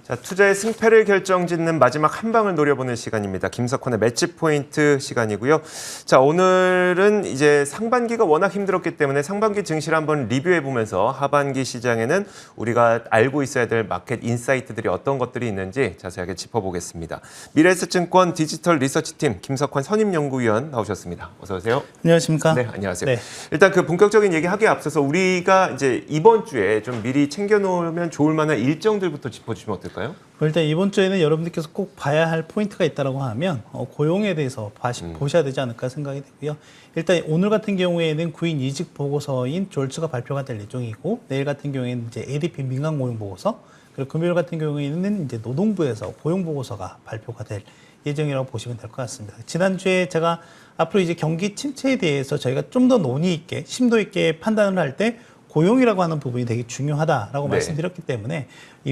자, 투자의 승패를 결정짓는 마지막 한 방을 노려보는 시간입니다. 김석환의 매치 포인트 시간이고요. 자, 오늘은 이제 상반기가 워낙 힘들었기 때문에 상반기 증시를 한번 리뷰해보면서 하반기 시장에는 우리가 알고 있어야 될 마켓 인사이트들이 어떤 것들이 있는지 자세하게 짚어보겠습니다. 미래에셋증권 디지털 리서치팀 김석환 선임연구위원 나오셨습니다. 어서 오세요. 안녕하십니까? 네, 안녕하세요. 네. 일단 그 본격적인 얘기 하기에 앞서서 우리가 이제 이번 주에 좀 미리 챙겨놓으면 좋을 만한 일정들부터 짚어주시면 어떨까요? 일단 이번 주에는 여러분들께서 꼭 봐야 할 포인트가 있다고 하면 고용에 대해서 보셔야 되지 않을까 생각이 되고요. 일단 오늘 같은 경우에는 구인 이직 보고서인 졸츠가 발표가 될 예정이고, 내일 같은 경우에는 이제 ADP 민간 고용 보고서, 그리고 금요일 같은 경우에는 이제 노동부에서 고용 보고서가 발표가 될 예정이라고 보시면 될 것 같습니다. 지난주에 제가 앞으로 이제 경기 침체에 대해서 저희가 좀 더 논의 있게, 심도 있게 판단을 할 때 고용이라고 하는 부분이 되게 중요하다라고 말씀드렸기 때문에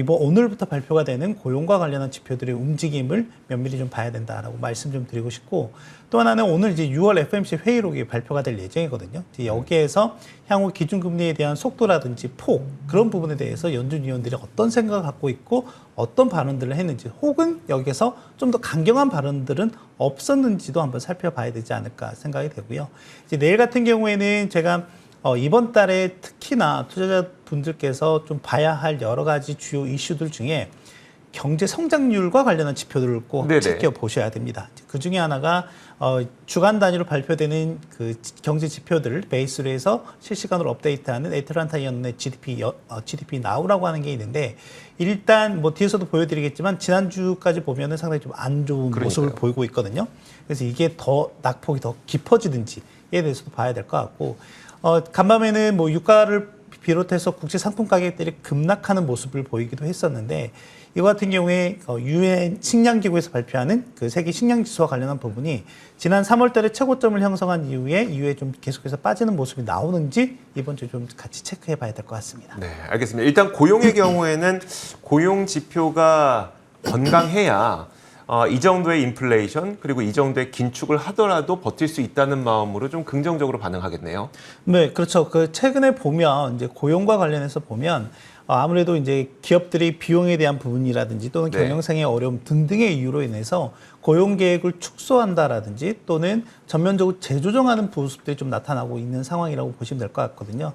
오늘부터 발표가 되는 고용과 관련한 지표들의 움직임을 면밀히 좀 봐야 된다라고 말씀 좀 드리고 싶고, 또 하나는 오늘 이제 6월 FOMC 회의록이 발표가 될 예정이거든요. 이제 여기에서 향후 기준금리에 대한 속도라든지 폭, 그런 부분에 대해서 연준 위원들이 어떤 생각을 갖고 있고 어떤 발언들을 했는지, 혹은 여기에서 좀 더 강경한 발언들은 없었는지도 한번 살펴봐야 되지 않을까 생각이 되고요. 이제 내일 같은 경우에는 제가 이번 달에 특히나 투자자분들께서 좀 봐야 할 여러 가지 주요 이슈들 중에 경제 성장률과 관련한 지표들을 꼭 지켜보셔야 됩니다. 그 중에 하나가 주간 단위로 발표되는 그 경제 지표들을 베이스로 해서 실시간으로 업데이트하는 애틀란타 연내 GDP Now라고 하는 게 있는데, 일단 뭐 뒤에서도 보여드리겠지만 지난주까지 보면은 상당히 좀 안 좋은 모습을 보이고 있거든요. 그래서 이게 더 낙폭이 더 깊어지든지에 대해서도 봐야 될 것 같고, 간밤에는 뭐 유가를 비롯해서 국제 상품 가격들이 급락하는 모습을 보이기도 했었는데, 이거 같은 경우에 유엔 식량기구에서 발표하는 그 세계 식량지수와 관련한 부분이 지난 3월 달에 최고점을 형성한 이후에 좀 계속해서 빠지는 모습이 나오는지 이번 주에 좀 같이 체크해 봐야 될 것 같습니다. 네, 알겠습니다. 일단 고용의 경우에는 고용 지표가 건강해야 이 정도의 인플레이션, 그리고 이 정도의 긴축을 하더라도 버틸 수 있다는 마음으로 좀 긍정적으로 반응하겠네요. 네, 그렇죠. 그 최근에 보면 이제 고용과 관련해서 보면 아무래도 이제 기업들이 비용에 대한 부분이라든지 또는 경영상의 어려움 등등의 이유로 인해서 고용 계획을 축소한다라든지 또는 전면적으로 재조정하는 모습들이 좀 나타나고 있는 상황이라고 보시면 될 것 같거든요.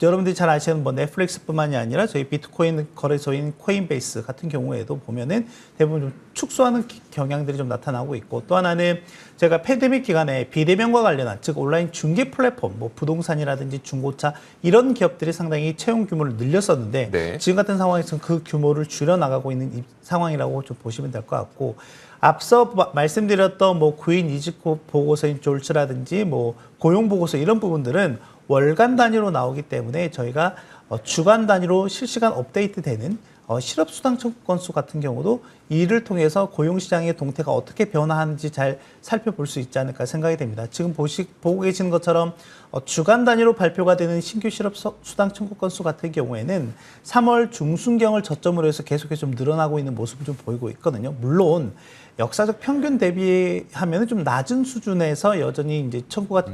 여러분들이 잘 아시는 뭐 넷플릭스뿐만이 아니라 저희 비트코인 거래소인 코인베이스 같은 경우에도 보면은 대부분 좀 축소하는 경향들이 좀 나타나고 있고, 또 하나는 제가 팬데믹 기간에 비대면과 관련한, 즉 온라인 중개 플랫폼, 뭐 부동산이라든지 중고차 이런 기업들이 상당히 채용 규모를 늘렸었는데 지금 같은 상황에서는 그 규모를 줄여나가고 있는 상황이라고 좀 보시면 될 것 같고, 앞서 말씀드렸던 뭐 구인 이직 보고서인 졸츠라든지 뭐 고용 보고서 이런 부분들은 월간 단위로 나오기 때문에 저희가 주간 단위로 실시간 업데이트되는 실업수당 청구 건수 같은 경우도 이를 통해서 고용시장의 동태가 어떻게 변화하는지 잘 살펴볼 수 있지 않을까 생각이 됩니다. 지금 보고 계시는 것처럼 주간 단위로 발표가 되는 신규 실업수당 청구 건수 같은 경우에는 3월 중순경을 저점으로 해서 계속해서 좀 늘어나고 있는 모습을 좀 보이고 있거든요. 물론 역사적 평균 대비하면 좀 낮은 수준에서 여전히 이제 청구가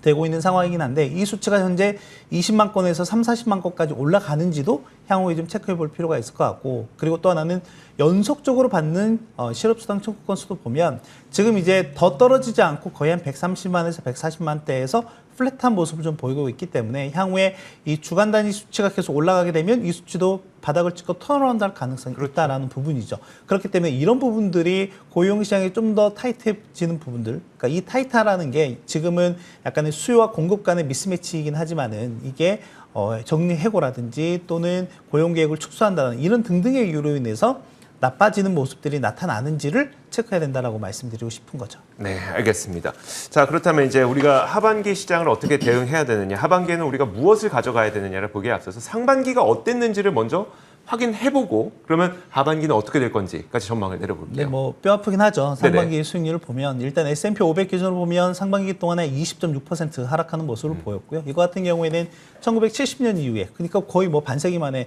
되고 있는 상황이긴 한데, 이 수치가 현재 20만 건에서 3, 40만 건까지 올라가는지도 향후에 좀 체크해 볼 필요가 있을 것 같고, 그리고 또 하나는 연속적으로 받는 실업수당 청구 건수도 보면 지금 이제 더 떨어지지 않고 거의 한 130만에서 140만대에서 플랫한 모습을 좀 보이고 있기 때문에 향후에 이 주간 단위 수치가 계속 올라가게 되면 이 수치도 바닥을 찍고 턴어라운드 할 가능성이 있다라는 부분이죠. 그렇기 때문에 이런 부분들이 고용시장이 좀 더 타이트해지는 부분들, 그러니까 이 타이트하라는 게 지금은 약간의 수요와 공급 간의 미스매치이긴 하지만은 이게 정리해고라든지 또는 고용계획을 축소한다는 이런 등등의 이유로 인해서 나빠지는 모습들이 나타나는지를 체크해야 된다라고 말씀드리고 싶은 거죠. 네, 알겠습니다. 자, 그렇다면 이제 우리가 하반기 시장을 어떻게 대응해야 되느냐, 하반기에는 우리가 무엇을 가져가야 되느냐를 보기에 앞서서 상반기가 어땠는지를 먼저 확인해보고, 그러면 하반기는 어떻게 될 건지까지 전망을 내려볼게요. 네, 뭐 뼈 아프긴 하죠. 상반기 수익률을 보면 일단 S&P 500 기준으로 보면 상반기 동안에 20.6% 하락하는 모습을 보였고요. 이거 같은 경우에는 1970년 이후에, 그러니까 거의 뭐 반세기 만에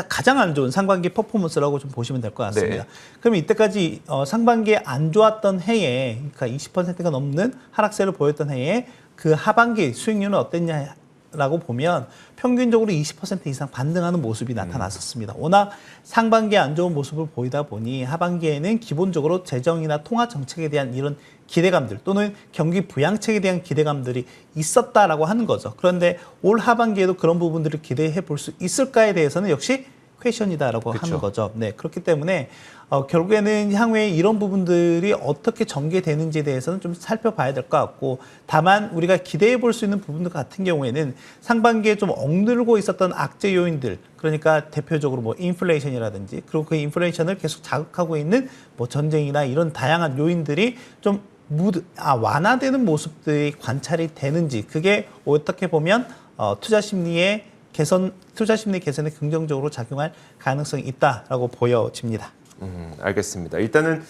가장 안 좋은 상반기 퍼포먼스라고 좀 보시면 될 것 같습니다. 그러면 이때까지 상반기에 안 좋았던 해에, 그러니까 20%가 넘는 하락세를 보였던 해에 그 하반기 수익률은 어땠냐 라고 보면 평균적으로 20% 이상 반등하는 모습이 나타났었습니다. 워낙 상반기에 안 좋은 모습을 보이다 보니 하반기에는 기본적으로 재정이나 통화 정책에 대한 이런 기대감들 또는 경기 부양책에 대한 기대감들이 있었다라고 하는 거죠. 그런데 올 하반기에도 그런 부분들을 기대해 볼 수 있을까에 대해서는 역시 퀘션이다라고 그쵸. 하는 거죠. 네, 그렇기 때문에 결국에는 향후에 이런 부분들이 어떻게 전개되는지에 대해서는 좀 살펴봐야 될 것 같고, 다만 우리가 기대해 볼 수 있는 부분들 같은 경우에는 상반기에 좀 억누르고 있었던 악재 요인들, 그러니까 대표적으로 뭐 인플레이션이라든지, 그리고 그 인플레이션을 계속 자극하고 있는 뭐 전쟁이나 이런 다양한 요인들이 좀 완화되는 모습들이 관찰이 되는지, 그게 어떻게 보면 투자 심리 개선에 긍정적으로 작용할 가능성이 있다라고 보여집니다. 알겠습니다. 일단은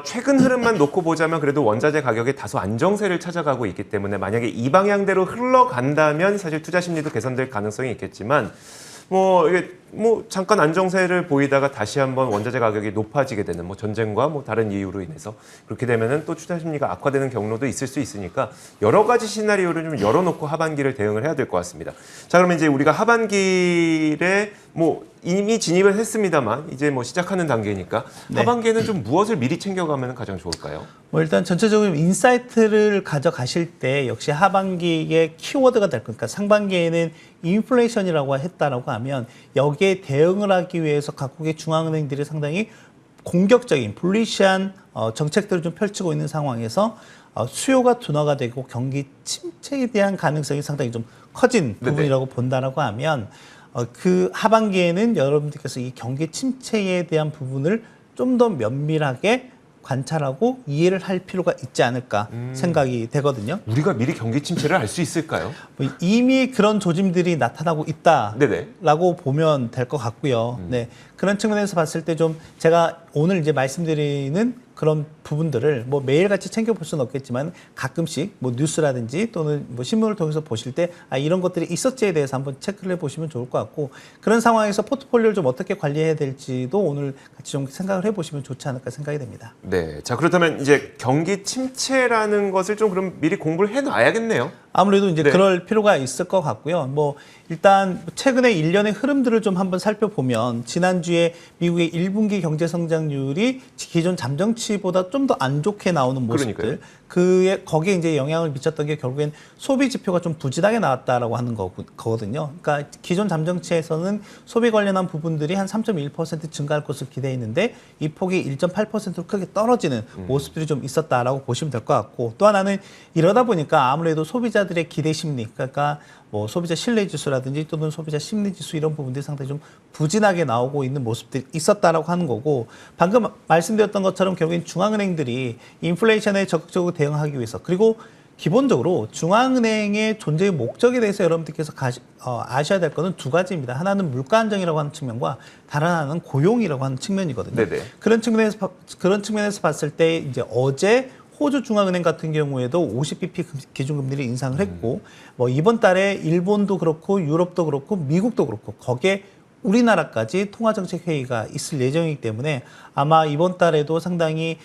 최근 흐름만 놓고 보자면 그래도 원자재 가격이 다소 안정세를 찾아가고 있기 때문에 만약에 이 방향대로 흘러간다면 사실 투자 심리도 개선될 가능성이 있겠지만 이게 잠깐 안정세를 보이다가 다시 한번 원자재 가격이 높아지게 되는 전쟁과 다른 이유로 인해서 그렇게 되면은 또 투자 심리가 악화되는 경로도 있을 수 있으니까 여러 가지 시나리오를 좀 열어놓고 하반기를 대응을 해야 될 것 같습니다. 자, 그러면 이제 우리가 하반기에 이미 진입을 했습니다만 이제 시작하는 단계니까 네. 하반기에는 좀 무엇을 미리 챙겨가면 가장 좋을까요? 일단 전체적으로 인사이트를 가져가실 때 역시 하반기의 키워드가 될 거니까 상반기에는 인플레이션이라고 했다라고 하면 여기에 대응을 하기 위해서 각국의 중앙은행들이 상당히 공격적인 불리시한 정책들을 좀 펼치고 있는 상황에서 수요가 둔화가 되고 경기 침체에 대한 가능성이 상당히 좀 커진 부분이라고 본다라고 하면 그 하반기에는 여러분들께서 이 경기 침체에 대한 부분을 좀 더 면밀하게 관찰하고 이해를 할 필요가 있지 않을까 생각이 되거든요. 우리가 미리 경기 침체를 알 수 있을까요? 이미 그런 조짐들이 나타나고 있다라고 보면 될 것 같고요. 네, 그런 측면에서 봤을 때 좀 제가 오늘 이제 말씀드리는 그런 부분들을 매일같이 챙겨볼 수는 없겠지만 가끔씩 뉴스라든지 또는 신문을 통해서 보실 때 이런 것들이 있었지에 대해서 한번 체크를 해보시면 좋을 것 같고, 그런 상황에서 포트폴리오를 좀 어떻게 관리해야 될지도 오늘 같이 좀 생각을 해보시면 좋지 않을까 생각이 됩니다. 네, 자 그렇다면 이제 경기 침체라는 것을 좀 그럼 미리 공부를 해놔야겠네요. 아무래도 이제 그럴 필요가 있을 것 같고요. 일단 최근에 일련의 흐름들을 좀 한번 살펴보면 지난주에 미국의 1분기 경제 성장률이 기존 잠정치보다 좀 더 안 좋게 나오는 모습들. 거기에 이제 영향을 미쳤던 게 결국엔 소비 지표가 좀 부진하게 나왔다라고 하는 거거든요. 그러니까 기존 잠정치에서는 소비 관련한 부분들이 한 3.1% 증가할 것을 기대했는데 이 폭이 1.8%로 크게 떨어지는 모습들이 좀 있었다라고 보시면 될 것 같고, 또 하나는 이러다 보니까 아무래도 소비자들의 기대 심리, 그러니까 소비자 신뢰 지수라든지 또는 소비자 심리 지수 이런 부분들이 상당히 좀 부진하게 나오고 있는 모습들이 있었다라고 하는 거고, 방금 말씀드렸던 것처럼 결국엔 중앙은행들이 인플레이션에 적극적으로 대응하기 위해서, 그리고 기본적으로 중앙은행의 존재의 목적에 대해서 여러분들께서 아셔야 될 것은 두 가지입니다. 하나는 물가 안정이라고 하는 측면과 다른 하나는 고용이라고 하는 측면이거든요. 네네. 그런 측면에서 봤을 때 이제 어제 호주 중앙은행 같은 경우에도 50bp 기준금리를 인상을 했고, 이번 달에 일본도 그렇고 유럽도 그렇고 미국도 그렇고 거기에 우리나라까지 통화정책회의가 있을 예정이기 때문에 아마 이번 달에도 상당히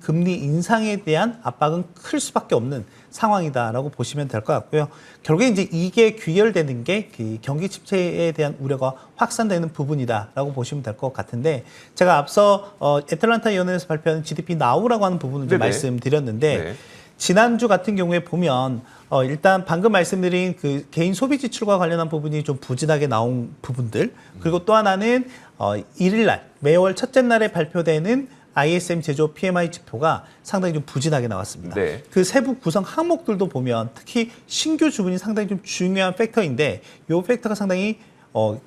금리 인상에 대한 압박은 클 수밖에 없는 상황이다라고 보시면 될 것 같고요. 결국에 이제 이게 귀결되는 게 경기 침체에 대한 우려가 확산되는 부분이다라고 보시면 될 것 같은데, 제가 앞서 애틀란타 연은에서 발표한 GDP 나우라고 하는 부분을 좀 말씀드렸는데, 네. 지난주 같은 경우에 보면 일단 방금 말씀드린 그 개인 소비 지출과 관련한 부분이 좀 부진하게 나온 부분들, 그리고 또 하나는 1일날 매월 첫째 날에 발표되는 ISM 제조업 PMI 지표가 상당히 좀 부진하게 나왔습니다. 네. 그 세부 구성 항목들도 보면 특히 신규 주문이 상당히 좀 중요한 팩터인데, 이 팩터가 상당히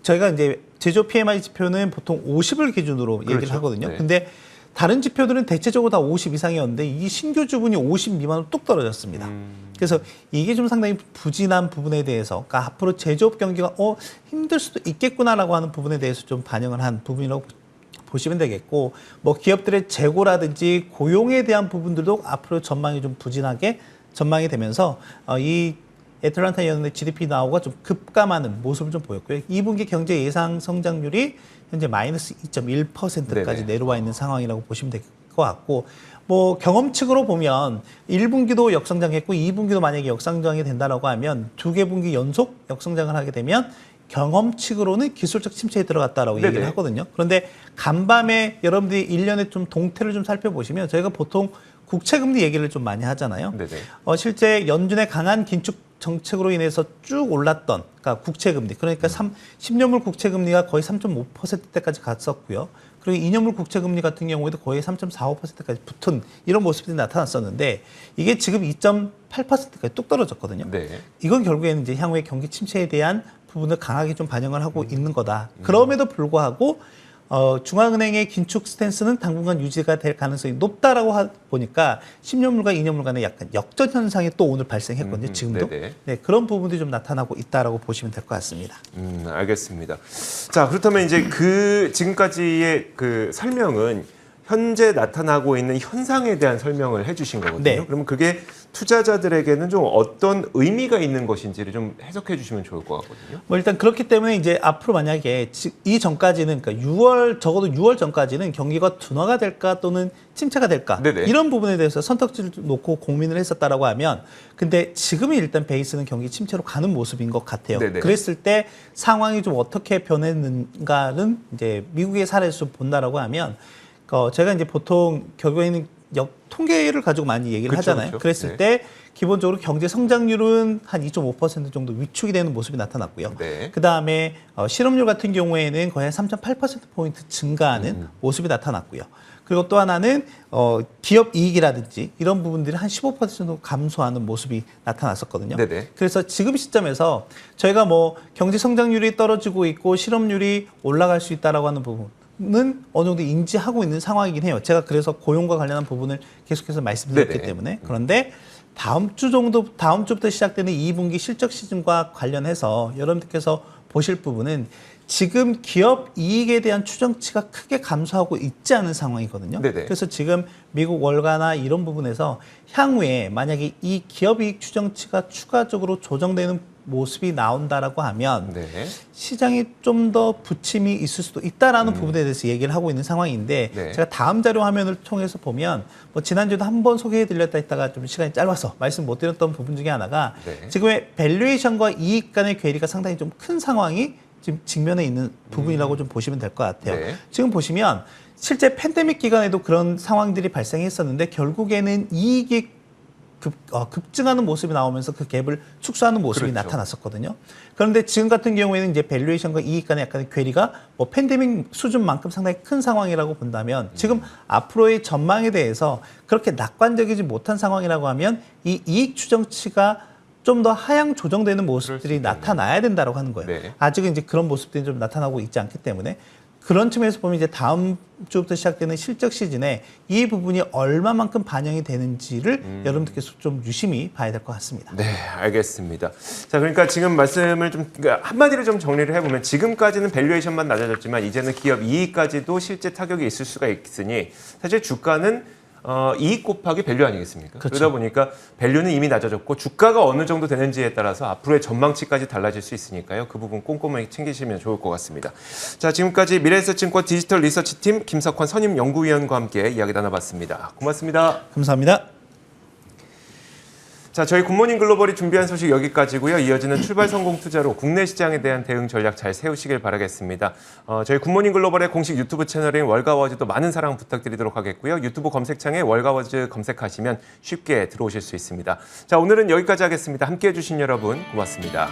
저희가 이제 제조업 PMI 지표는 보통 50을 기준으로 얘기를 하거든요. 네. 근데 다른 지표들은 대체적으로 다 50 이상이었는데 이 신규 주문이 50 미만으로 뚝 떨어졌습니다. 그래서 이게 좀 상당히 부진한 부분에 대해서, 그러니까 앞으로 제조업 경기가 힘들 수도 있겠구나라고 하는 부분에 대해서 좀 반영을 한 부분이라고 보시면 되겠고, 기업들의 재고라든지 고용에 대한 부분들도 앞으로 전망이 좀 부진하게 전망이 되면서 이 애틀란타 연은의 GDP 나오가 좀 급감하는 모습을 좀 보였고요. 2분기 경제 예상 성장률이 현재 마이너스 2.1%까지 내려와 있는 상황이라고 보시면 될 것 같고 뭐 경험칙으로 보면 1분기도 역성장했고 2분기도 만약에 역성장이 된다라고 하면 2개 분기 연속 역성장을 하게 되면 경험칙으로는 기술적 침체에 들어갔다라고 네네. 얘기를 하거든요. 그런데 간밤에 여러분들이 1년에 좀 동태를 좀 살펴보시면 저희가 보통 국채금리 얘기를 좀 많이 하잖아요. 네네. 실제 연준의 강한 긴축 정책으로 인해서 쭉 올랐던 그러니까 국채금리 그러니까 10년물 국채금리가 거의 3.5%대까지 갔었고요. 그리고 2년물 국채금리 같은 경우에도 거의 3.45%까지 붙은 이런 모습들이 나타났었는데 이게 지금 2.8%까지 뚝 떨어졌거든요. 네. 이건 결국에는 이제 향후의 경기 침체에 대한 부분을 강하게 좀 반영을 하고 있는 거다. 그럼에도 불구하고 중앙은행의 긴축 스탠스는 당분간 유지가 될 가능성이 높다라고 보니까 10년물과 2년물 간의 약간 역전 현상이 또 오늘 발생했거든요. 지금도. 네네. 네, 그런 부분들이 좀 나타나고 있다라고 보시면 될 것 같습니다. 알겠습니다. 자, 그렇다면 이제 그 지금까지의 그 설명은 현재 나타나고 있는 현상에 대한 설명을 해주신 거거든요. 네. 그러면 그게 투자자들에게는 좀 어떤 의미가 있는 것인지를 좀 해석해 주시면 좋을 것 같거든요. 뭐 일단 그렇기 때문에 이제 앞으로 만약에 이 전까지는 그러니까 6월 적어도 6월 전까지는 경기가 둔화가 될까 또는 침체가 될까 네네. 이런 부분에 대해서 선택지를 놓고 고민을 했었다라고 하면 근데 지금은 일단 베이스는 경기 침체로 가는 모습인 것 같아요. 네네. 그랬을 때 상황이 좀 어떻게 변했는가는 이제 미국의 사례에서 좀 본다라고 하면 제가 이제 보통 결국에는 통계를 가지고 많이 얘기를 그쵸, 하잖아요. 그쵸. 그랬을 네. 때 기본적으로 경제 성장률은 한 2.5% 정도 위축이 되는 모습이 나타났고요. 네. 그 다음에 실업률 같은 경우에는 거의 한 3.8%포인트 증가하는 모습이 나타났고요. 그리고 또 하나는 기업 이익이라든지 이런 부분들이 한 15% 정도 감소하는 모습이 나타났었거든요. 네네. 그래서 지금 시점에서 저희가 뭐 경제 성장률이 떨어지고 있고 실업률이 올라갈 수 있다라고 하는 부분은 어느 정도 인지하고 있는 상황이긴 해요. 제가 그래서 고용과 관련한 부분을 계속해서 말씀드렸기 네네. 때문에. 그런데 다음 주부터 시작되는 2분기 실적 시즌과 관련해서 여러분들께서 보실 부분은 지금 기업 이익에 대한 추정치가 크게 감소하고 있지 않은 상황이거든요. 네네. 그래서 지금 미국 월가나 이런 부분에서 향후에 만약에 이 기업 이익 추정치가 추가적으로 조정되는 모습이 나온다라고 하면 네. 시장이 좀 더 부침이 있을 수도 있다라는 부분에 대해서 얘기를 하고 있는 상황인데 네. 제가 다음 자료 화면을 통해서 보면 뭐 지난주에도 한번 소개해드렸다 했다가 좀 시간이 짧아서 말씀 못 드렸던 부분 중에 하나가 네. 지금의 밸류에이션과 이익 간의 괴리가 상당히 좀 큰 상황이 지금 직면해 있는 부분이라고 좀 보시면 될 것 같아요. 네. 지금 보시면 실제 팬데믹 기간에도 그런 상황들이 발생했었는데 결국에는 이익이 급증하는 모습이 나오면서 그 갭을 축소하는 모습이 그렇죠. 나타났었거든요. 그런데 지금 같은 경우에는 이제 밸류에이션과 이익 간의 약간의 괴리가 뭐 팬데믹 수준만큼 상당히 큰 상황이라고 본다면 지금 앞으로의 전망에 대해서 그렇게 낙관적이지 못한 상황이라고 하면 이 이익 추정치가 좀 더 하향 조정되는 모습들이 나타나야 된다고 하는 거예요. 네. 아직은 이제 그런 모습들이 좀 나타나고 있지 않기 때문에 그런 측면에서 보면 이제 다음 주부터 시작되는 실적 시즌에 이 부분이 얼마만큼 반영이 되는지를 여러분들께서 좀 유심히 봐야 될 것 같습니다. 네, 알겠습니다. 자, 그러니까 지금 말씀을 좀 그러니까 한마디로 좀 정리를 해보면 지금까지는 밸류에이션만 낮아졌지만 이제는 기업 이익까지도 실제 타격이 있을 수가 있으니 사실 주가는 이익 곱하기 밸류 아니겠습니까? 그렇죠. 그러다 보니까 밸류는 이미 낮아졌고 주가가 어느 정도 되는지에 따라서 앞으로의 전망치까지 달라질 수 있으니까요. 그 부분 꼼꼼하게 챙기시면 좋을 것 같습니다. 자, 지금까지 미래에셋증권 디지털 리서치팀 김석환 선임연구위원과 함께 이야기 나눠봤습니다. 고맙습니다. 감사합니다. 자, 저희 굿모닝 글로벌이 준비한 소식 여기까지고요. 이어지는 출발 성공 투자로 국내 시장에 대한 대응 전략 잘 세우시길 바라겠습니다. 저희 굿모닝 글로벌의 공식 유튜브 채널인 월가워즈도 많은 사랑 부탁드리도록 하겠고요. 유튜브 검색창에 월가워즈 검색하시면 쉽게 들어오실 수 있습니다. 자, 오늘은 여기까지 하겠습니다. 함께해 주신 여러분 고맙습니다.